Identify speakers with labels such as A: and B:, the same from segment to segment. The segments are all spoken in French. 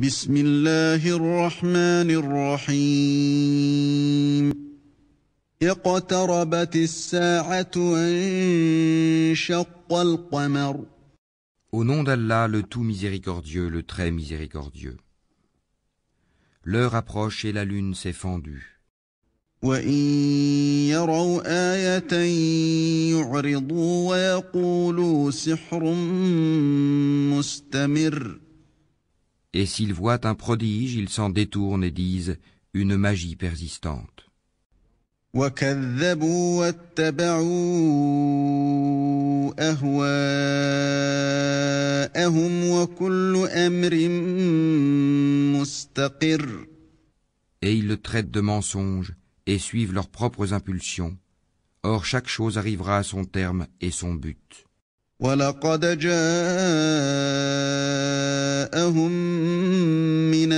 A: بسم الله الرحمن الرحيم اقتربت الساعة وانشق القمر
B: Au nom d'Allah, le tout miséricordieux, le très miséricordieux. L'heure approche et la lune s'est fendue.
A: وإن يروا آية يعرضوا ويقولوا سحر مستمر
B: Et s'ils voient un prodige, ils s'en détournent et disent une magie persistante.
A: وكذبوا واتبعوا أهواءهم وكل أمر مستقر
B: Et ils le traitent de mensonge et suivent leurs propres impulsions. Or chaque chose arrivera à son terme et son but.
A: ولقد جاءهم من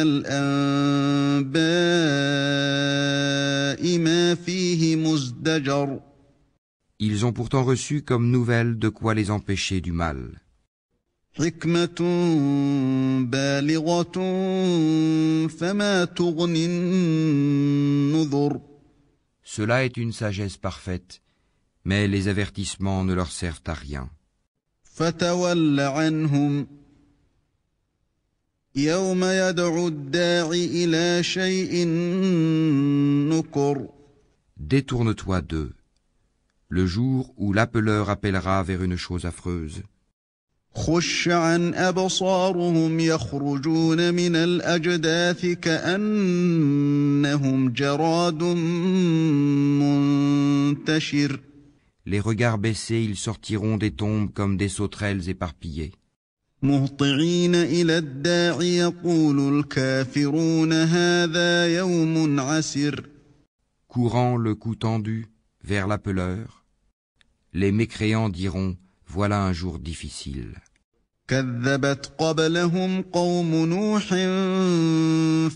A: الأنباء ما فيه مزدجر
B: Ils ont pourtant reçu comme nouvelle de quoi les empêcher du mal.
A: حكمة بالغة فما تغني النذر
B: Cela est une sagesse parfaite, mais les avertissements ne leur servent à rien.
A: فتول عنهم يوم يدعو الداعي إلى شيء نكر
B: Détourne-toi d'eux, le jour où l'appeleur appellera vers une chose affreuse.
A: خش عن أبصارهم يخرجون من الأجداث كأنهم جراد منتشر
B: Les regards baissés, ils sortiront des tombes comme des sauterelles éparpillées.
A: مهطعين إلى الداع يقول الكافرون هذا يوم عسر
B: Courant le cou tendu vers l'appeleur, les mécréants diront « Voilà un jour difficile ».
A: كذبت قبلهم قوم نوح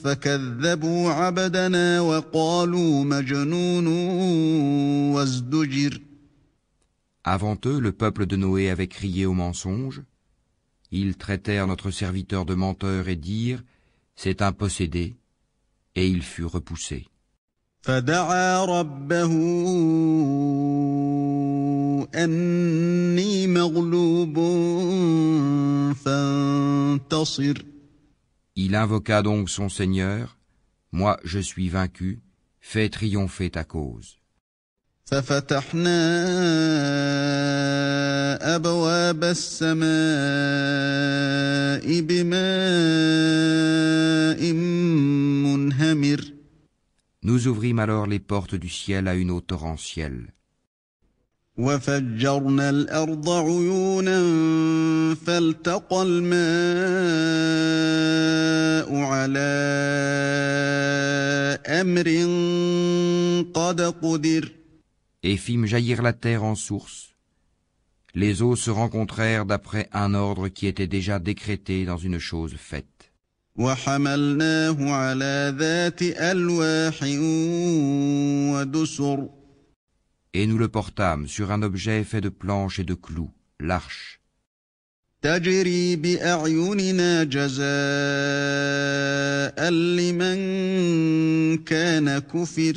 A: فكذبوا عبدنا وقالوا مجنون وازدجر
B: Avant eux, le peuple de Noé avait crié au mensonge. Ils traitèrent notre serviteur de menteur et dirent « C'est un possédé », et il fut repoussé.
A: فدعا ربه أني مغلوب فانتصر
B: Il invoqua donc son Seigneur « Moi, je suis vaincu, fais triompher ta cause. »
A: ففتحنا أبواب السماء بماء منهمر
B: Nous ouvrîmes alors les portes du ciel à une eau torrentielle.
A: وفجرنا الأرض عيونا فالتقى الماء على أمر قد قدر
B: Et fîmes jaillir la terre en source. Les eaux se rencontrèrent d'après un ordre qui était déjà décrété dans une chose faite.
A: وحملناه على ذات ألواح ودسر
B: Et nous le portâmes sur un objet fait de planches et de clous, l'arche,
A: تجري بأعيننا جزاء لمن كان كفر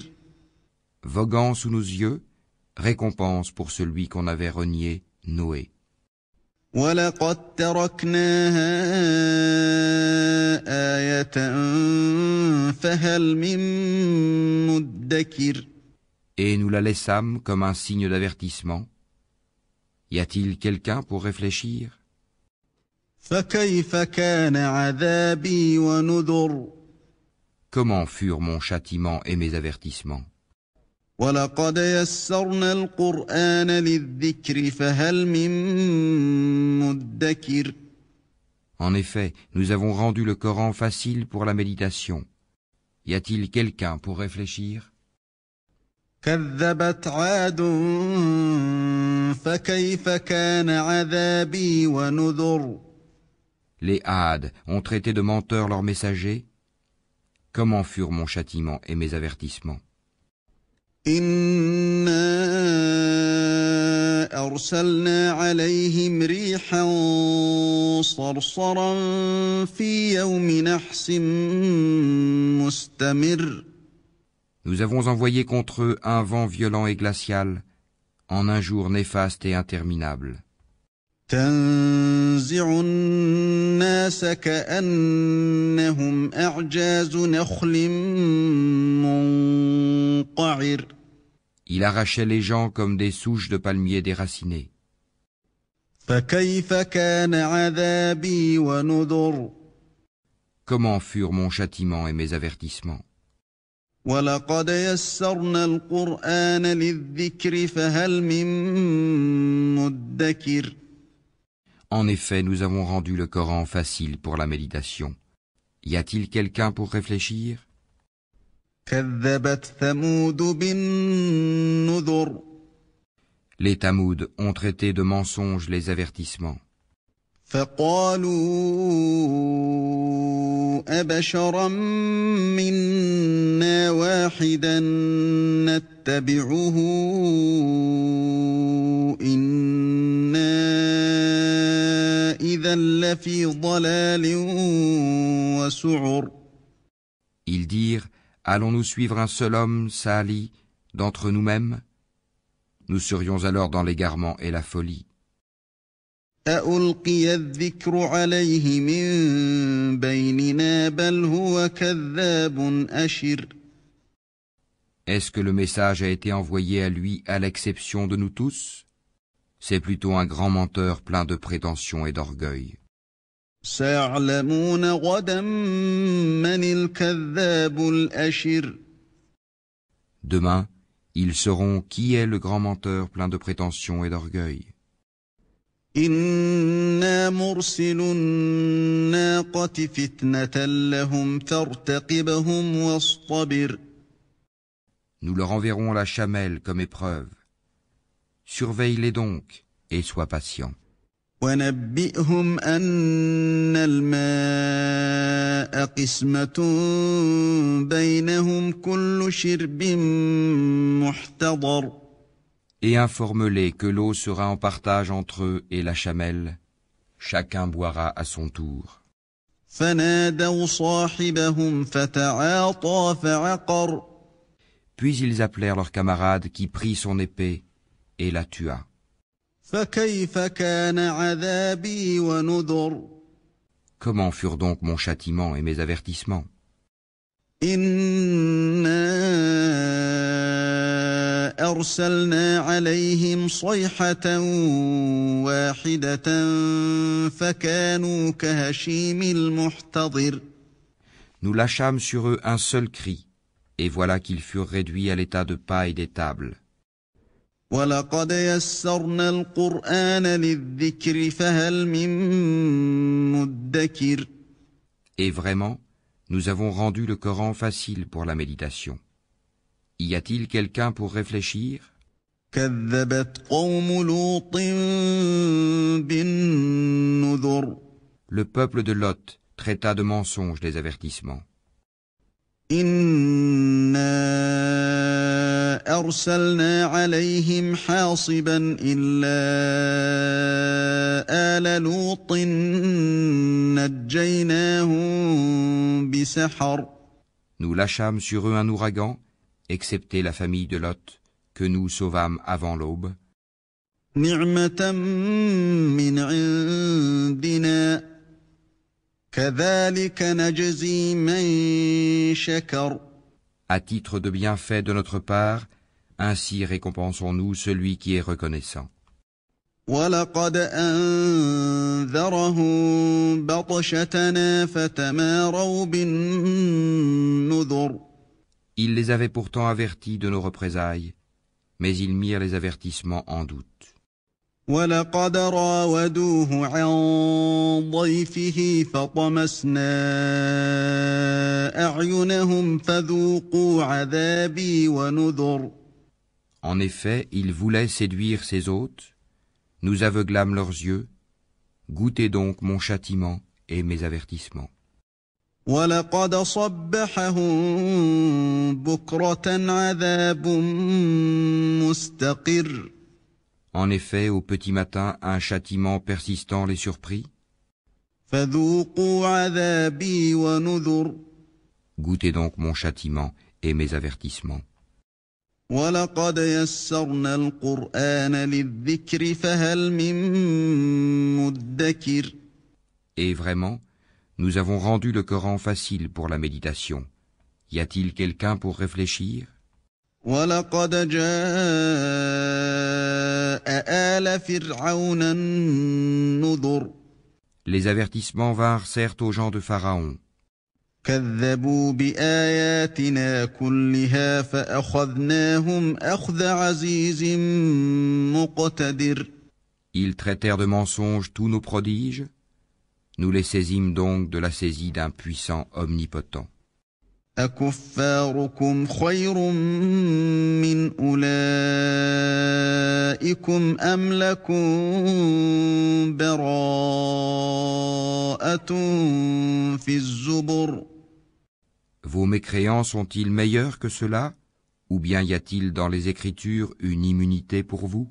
B: voguant sous nos yeux, récompense pour celui qu'on avait renié, Noé.
A: ولقد تركناها آية فهل من مدكر
B: Et nous la laissâmes comme un signe d'avertissement. Y a-t-il quelqu'un pour réfléchir?
A: فكيف كان عذابي ونذر
B: Comment furent mon châtiment et mes avertissements?
A: ولقد يسرنا القرآن للذكر فهل من مدكر
B: En effet, nous avons rendu le Coran facile pour la méditation. Y a-t-il quelqu'un pour réfléchir?
A: كذبت عاد فكيف كان عذابي ونذر
B: Les Hades ont traité de menteurs leurs messagers. Comment furent mon châtiment et mes avertissements?
A: إنا أرسلنا عليهم ريحا صرصرا في يوم نحس مستمر.
B: Nous avons envoyé contre eux un vent violent et glacial en un jour néfaste et interminable.
A: تنزع الناس كأنهم أعجاز نخل منقعر.
B: Il arrachait les gens comme des souches de palmiers déracinées.
A: فكيف كان عذابي ونذر.
B: Comment furent mon châtiment et mes avertissements?
A: ولقد يسرنا القرآن للذكر فهل من مدكر.
B: En effet, nous avons rendu le Coran facile pour la méditation. Y a-t-il quelqu'un pour réfléchir?
A: كذبت ثمود بالنذر.
B: Les Tamouds ont traité de mensonges les avertissements.
A: فقالوا أبشرا منا واحدا نتبعه إنا إذا لفي ضلال وسعر.
B: Ils dirent, allons-nous suivre un seul homme, Sali, d'entre nous-mêmes? Nous serions alors dans l'égarement et la folie.
A: أألقي الذكر عليه من بيننا بل هو كذاب أشر.
B: Est-ce que le message a été envoyé à lui à l'exception de nous tous? C'est plutôt un grand menteur plein de prétentions et d'orgueil.
A: سيعلمون غدا من الكذاب الأشر.
B: Demain, ils sauront qui est le grand menteur plein de prétentions et d'orgueil.
A: إنا مرسل الناقة فتنة لهم فارتقبهم واصطبر.
B: Nous leur enverrons la chamelle comme épreuve. Surveille-les donc et sois patient.
A: ونبئهم أن الماء قسمة بينهم كل شرب محتضر.
B: Et informe-les que l'eau sera en partage entre eux et la chamelle. Chacun boira à son tour.
A: فنادوا صاحبهم فتعاطى فعقر.
B: Puis ils appelèrent leur camarade qui prit son épée et la tua.
A: فكيف كان عذابي ونذر.
B: Comment furent donc mon châtiment et mes avertissements?
A: إنا أرسلنا عليهم صيحة واحدة فكانوا كهشيم المحتضر.
B: Nous lâchâmes sur eux un seul cri, et voilà qu'ils furent réduits à l'état de paille des tables.
A: ولقد يسرنا القرآن للذكر فهل من مدكر.
B: Et vraiment, nous avons rendu le Coran facile pour la méditation. Y a-t-il quelqu'un pour réfléchir?
A: كذبت قوم لوط بالنذر.
B: Le peuple de Lot traita de mensonges les avertissements.
A: إنا أرسلنا عليهم حاصبا إلا آل لوط نجيناهم بسحر.
B: Nous lâchâmes sur eux un ouragan, excepté la famille de Lot, que nous sauvâmes avant l'aube.
A: نعمة من عندنا كذلك نجزي من شكر.
B: À titre de bienfait de notre part, ainsi récompensons-nous celui qui est reconnaissant.
A: ولقد أنذرهم بطشتنا فتماروا بالنذر.
B: Il les avait pourtant avertis de nos représailles, mais ils mirent les avertissements en doute.
A: ولقد راودوه عن ضيفه فطمسنا أعينهم فذوقوا عذابي ونذر.
B: En effet, ils voulaient séduire ses hôtes, nous aveuglâmes leurs yeux, goûtez donc mon châtiment et mes avertissements.
A: ولقد صبحهم بكرة عذاب مستقر.
B: En effet, au petit matin, un châtiment persistant les surprit.
A: فذوقوا عذابي ونذر
B: Goûtez donc mon châtiment et mes avertissements.
A: ولقد يسرنا القرآن للذكر فهل من مدكر
B: Et vraiment, nous avons rendu le Coran facile pour la méditation. Y a-t-il quelqu'un pour réfléchir?
A: ولقد جاء آل فرعون النذر
B: Les avertissements vinrent certes aux gens de Pharaon.
A: كذبوا بآياتنا كلها فأخذناهم أخذ عزيز مقتدر
B: Ils traitèrent de mensonges tous nos prodiges. Nous les saisîmes donc de la saisie d'un puissant omnipotent.
A: أكفاركم خير من أولئكم أم لكم براءة في الزبر
B: Vos mécréants sont-ils meilleurs que cela? Ou bien y a-t-il dans les Écritures une immunité pour vous?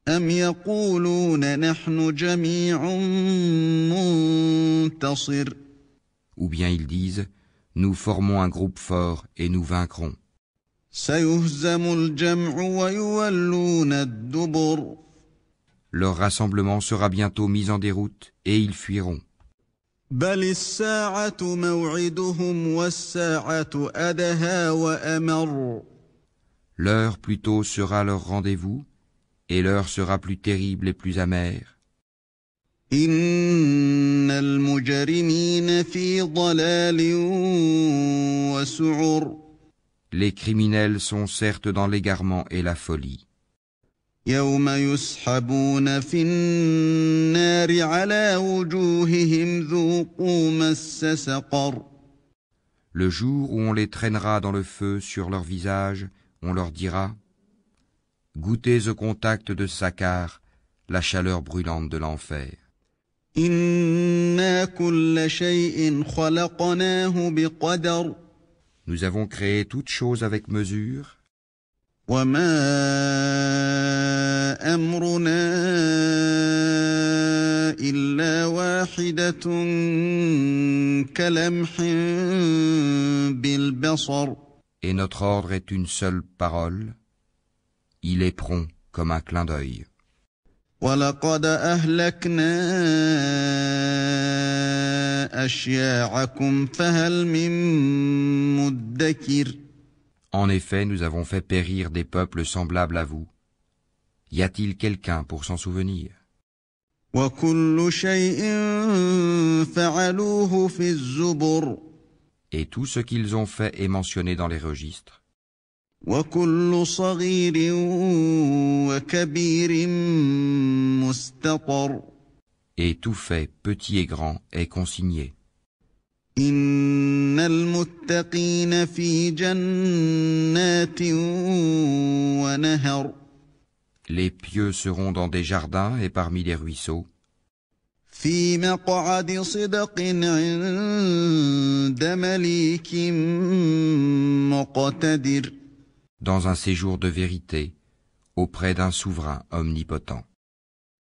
A: أم يقولون نحن جميع منتصر
B: Ou bien ils disent, nous formons un groupe fort et nous vaincrons.
A: سيهزم الجمع ويولون الدبر
B: Leur rassemblement sera bientôt mis en déroute et ils fuiront.
A: بل الساعة موعدهم والساعة أدهى وأمر
B: L'heure plutôt sera leur rendez-vous, et l'heure sera plus terrible et plus amère.
A: إن المجرمين في ضلال وسعر
B: Les criminels sont certes dans l'égarement et la folie.
A: يوم يسحبون في النار على وجوههم ذوقوا مس سقر
B: Le jour où on les traînera dans le feu sur leur visage, on leur dira « Goûtez au contact de Sakar, la chaleur brûlante de l'enfer.
A: إنا كل شيء خلقناه بقدر
B: Nous avons créé toutes choses avec mesure,
A: وما أمرنا إلا واحدة كلمح بالبصر
B: et notre ordre est une seule parole. Il est prompt comme un clin d'œil.
A: ولقد أهلكنا أشياعكم فهل من مدكر
B: En effet, nous avons fait périr des peuples semblables à vous. Y a-t-il quelqu'un pour s'en souvenir?
A: وكل شيء فعلوه في الزبر
B: Et tout ce qu'ils ont fait est mentionné dans les registres.
A: وكل صغير وكبير مستطر
B: Et tout fait, petit et grand, est consigné.
A: إن المتقين في جنات ونهر
B: Les pieux seront dans des jardins et parmi les ruisseaux,
A: في مقعد صدق عند مليك مقتدر
B: dans un séjour de vérité, auprès d'un souverain omnipotent.